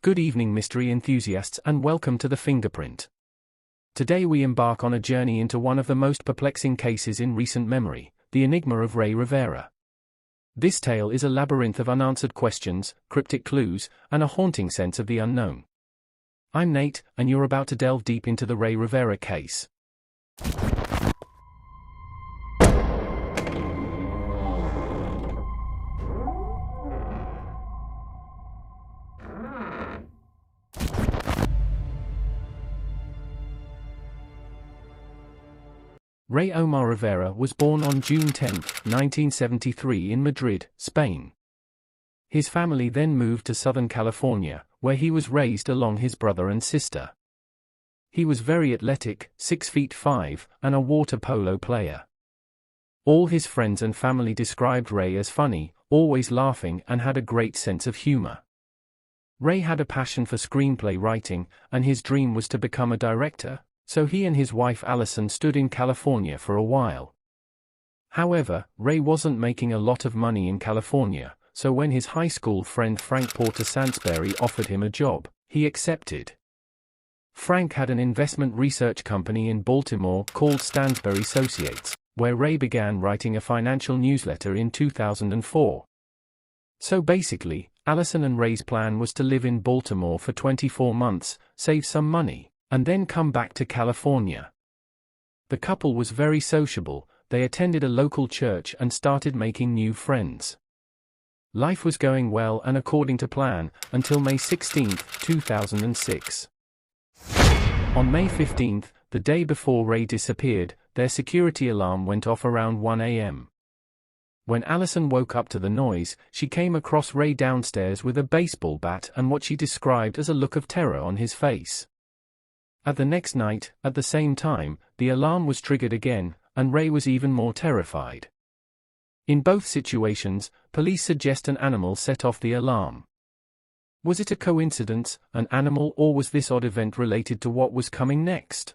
Good evening, mystery enthusiasts, and welcome to The Fingerprint. Today we embark on a journey into one of the most perplexing cases in recent memory, the enigma of Rey Rivera. This tale is a labyrinth of unanswered questions, cryptic clues, and a haunting sense of the unknown. I'm Nate, and you're about to delve deep into the Rey Rivera case. Rey Omar Rivera was born on June 10, 1973 in Madrid, Spain. His family then moved to Southern California, where he was raised along his brother and sister. He was very athletic, 6'5", and a water polo player. All his friends and family described Rey as funny, always laughing, and had a great sense of humor. Rey had a passion for screenplay writing, and his dream was to become a director. So he and his wife Allison stood in California for a while. However, Rey wasn't making a lot of money in California, so when his high school friend Frank Porter Sansbury offered him a job, he accepted. Frank had an investment research company in Baltimore called Stansbury Associates, where Rey began writing a financial newsletter in 2004. So basically, Allison and Rey's plan was to live in Baltimore for 24 months, save some money, and then come back to California. The couple was very sociable, they attended a local church and started making new friends. Life was going well and according to plan, until May 16, 2006. On May 15, the day before Rey disappeared, their security alarm went off around 1 a.m. When Allison woke up to the noise, she came across Rey downstairs with a baseball bat and what she described as a look of terror on his face. At the next night, at the same time, the alarm was triggered again, and Rey was even more terrified. In both situations, police suggest an animal set off the alarm. Was it a coincidence, an animal, or was this odd event related to what was coming next?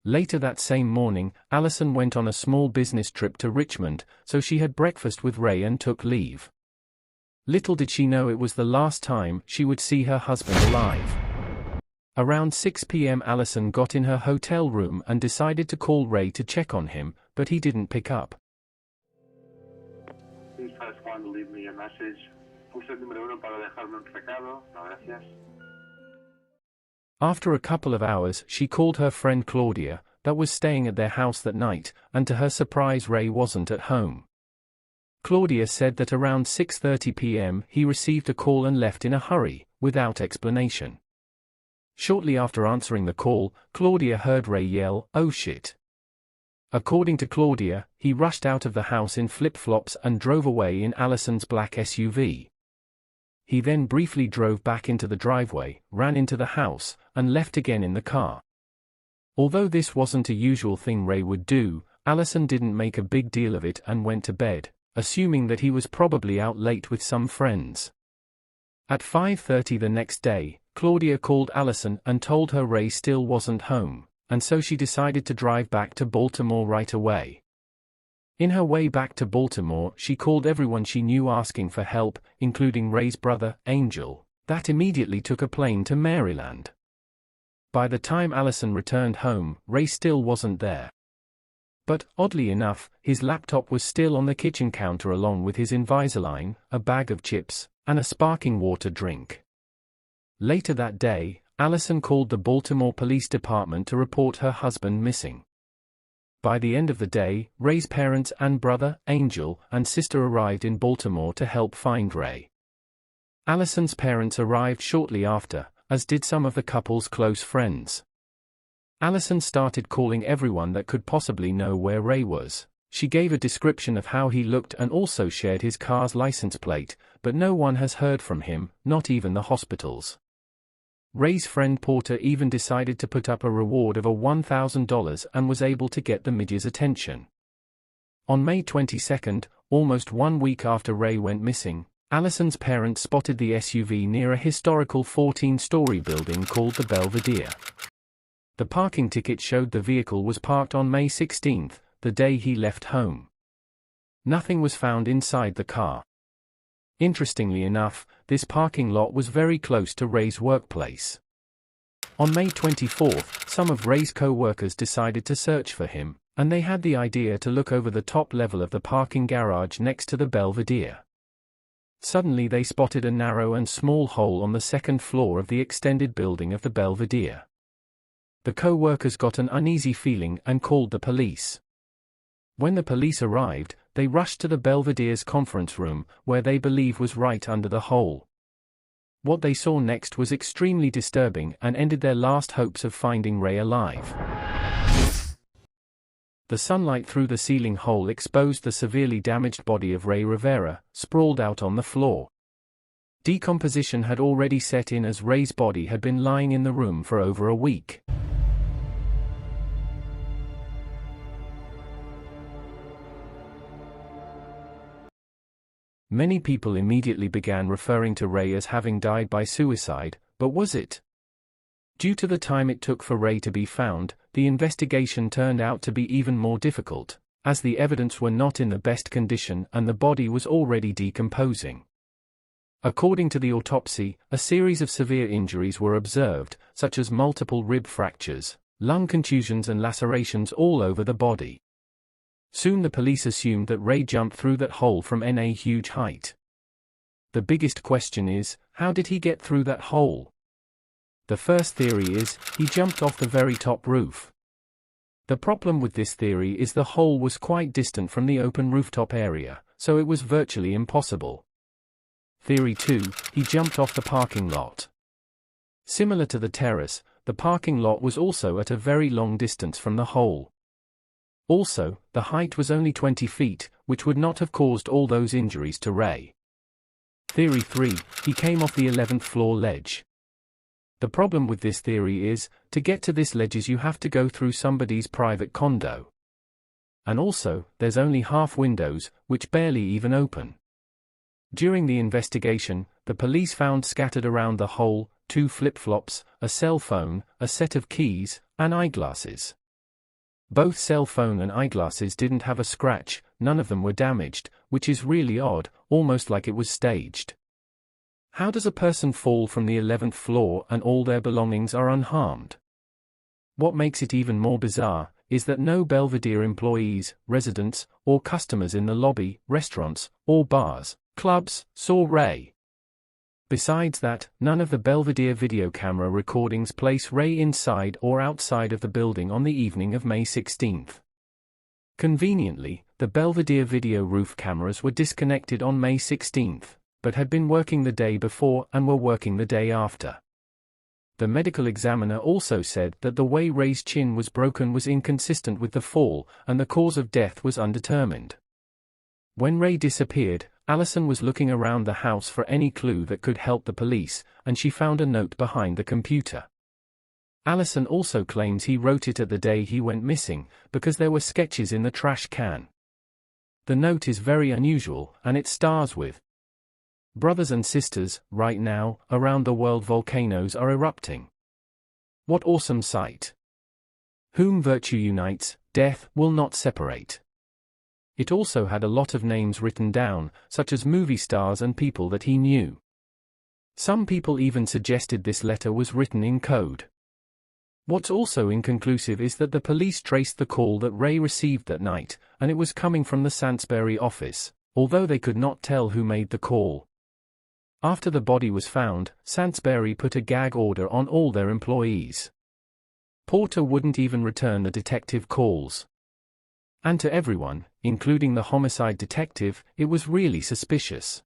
Later that same morning, Allison went on a small business trip to Richmond, so she had breakfast with Rey and took leave. Little did she know it was the last time she would see her husband alive. Around 6 p.m. Allison got in her hotel room and decided to call Rey to check on him, but he didn't pick up. Please press 1 to leave me a message. Pulse el número 1 para dejarme un recado. No, gracias. After a couple of hours, she called her friend Claudia, that was staying at their house that night, and to her surprise Rey wasn't at home. Claudia said that around 6:30 p.m. he received a call and left in a hurry, without explanation. Shortly after answering the call, Claudia heard Rey yell, "Oh shit." According to Claudia, he rushed out of the house in flip-flops and drove away in Allison's black SUV. He then briefly drove back into the driveway, ran into the house, and left again in the car. Although this wasn't a usual thing Rey would do, Allison didn't make a big deal of it and went to bed, assuming that he was probably out late with some friends. At 5:30 the next day, Claudia called Allison and told her Rey still wasn't home, and so she decided to drive back to Baltimore right away. In her way back to Baltimore, she called everyone she knew asking for help, including Rey's brother, Angel, that immediately took a plane to Maryland. By the time Allison returned home, Rey still wasn't there. But, oddly enough, his laptop was still on the kitchen counter along with his Invisalign, a bag of chips, and a sparkling water drink. Later that day, Allison called the Baltimore Police Department to report her husband missing. By the end of the day, Rey's parents and brother, Angel, and sister arrived in Baltimore to help find Rey. Allison's parents arrived shortly after, as did some of the couple's close friends. Allison started calling everyone that could possibly know where Rey was. She gave a description of how he looked and also shared his car's license plate, but no one has heard from him, not even the hospitals. Rey's friend Porter even decided to put up a reward of $1,000 and was able to get the media's attention. On May 22, almost 1 week after Rey went missing, Allison's parents spotted the SUV near a historical 14-story building called the Belvedere. The parking ticket showed the vehicle was parked on May 16, the day he left home. Nothing was found inside the car. Interestingly enough, this parking lot was very close to Rey's workplace. On May 24, some of Rey's co-workers decided to search for him, and they had the idea to look over the top level of the parking garage next to the Belvedere. Suddenly they spotted a narrow and small hole on the second floor of the extended building of the Belvedere. The co-workers got an uneasy feeling and called the police. When the police arrived, they rushed to the Belvedere's conference room, where they believe was right under the hole. What they saw next was extremely disturbing and ended their last hopes of finding Rey alive. The sunlight through the ceiling hole exposed the severely damaged body of Rey Rivera, sprawled out on the floor. Decomposition had already set in as Rey's body had been lying in the room for over a week. Many people immediately began referring to Rey as having died by suicide, but was it? Due to the time it took for Rey to be found, the investigation turned out to be even more difficult, as the evidence were not in the best condition and the body was already decomposing. According to the autopsy, a series of severe injuries were observed, such as multiple rib fractures, lung contusions and lacerations all over the body. Soon the police assumed that Rey jumped through that hole from a huge height. The biggest question is, how did he get through that hole? The first theory is, he jumped off the very top roof. The problem with this theory is the hole was quite distant from the open rooftop area, so it was virtually impossible. Theory 2, he jumped off the parking lot. Similar to the terrace, the parking lot was also at a very long distance from the hole. Also, the height was only 20 feet, which would not have caused all those injuries to Rey. Theory 3, he came off the 11th floor ledge. The problem with this theory is, to get to this ledge you have to go through somebody's private condo. And also, there's only half windows, which barely even open. During the investigation, the police found scattered around the hole, 2 flip-flops, a cell phone, a set of keys, and eyeglasses. Both cell phone and eyeglasses didn't have a scratch, none of them were damaged, which is really odd, almost like it was staged. How does a person fall from the 11th floor and all their belongings are unharmed? What makes it even more bizarre is that no Belvedere employees, residents, or customers in the lobby, restaurants, or bars, clubs, saw Rey. Besides that, none of the Belvedere video camera recordings place Rey inside or outside of the building on the evening of May 16. Conveniently, the Belvedere video roof cameras were disconnected on May 16. But had been working the day before and were working the day after. The medical examiner also said that the way Rey's chin was broken was inconsistent with the fall, and the cause of death was undetermined. When Rey disappeared, Allison was looking around the house for any clue that could help the police, and she found a note behind the computer. Allison also claims he wrote it at the day he went missing, because there were sketches in the trash can. The note is very unusual, and it starts with, "Brothers and sisters, right now, around the world volcanoes are erupting. What awesome sight! Whom virtue unites, death will not separate." It also had a lot of names written down, such as movie stars and people that he knew. Some people even suggested this letter was written in code. What's also inconclusive is that the police traced the call that Rey received that night, and it was coming from the Sainsbury office, although they could not tell who made the call. After the body was found, Sainsbury put a gag order on all their employees. Porter wouldn't even return the detective calls. And to everyone, including the homicide detective, it was really suspicious.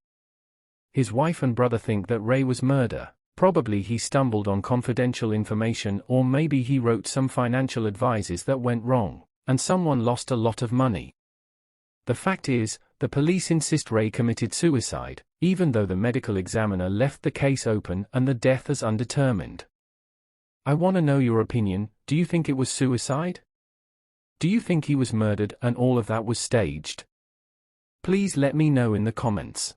His wife and brother think that Rey was murdered. Probably he stumbled on confidential information, or maybe he wrote some financial advices that went wrong, and someone lost a lot of money. The fact is, the police insist Rey committed suicide, even though the medical examiner left the case open and the death as undetermined. I want to know your opinion. Do you think it was suicide? Do you think he was murdered and all of that was staged? Please let me know in the comments.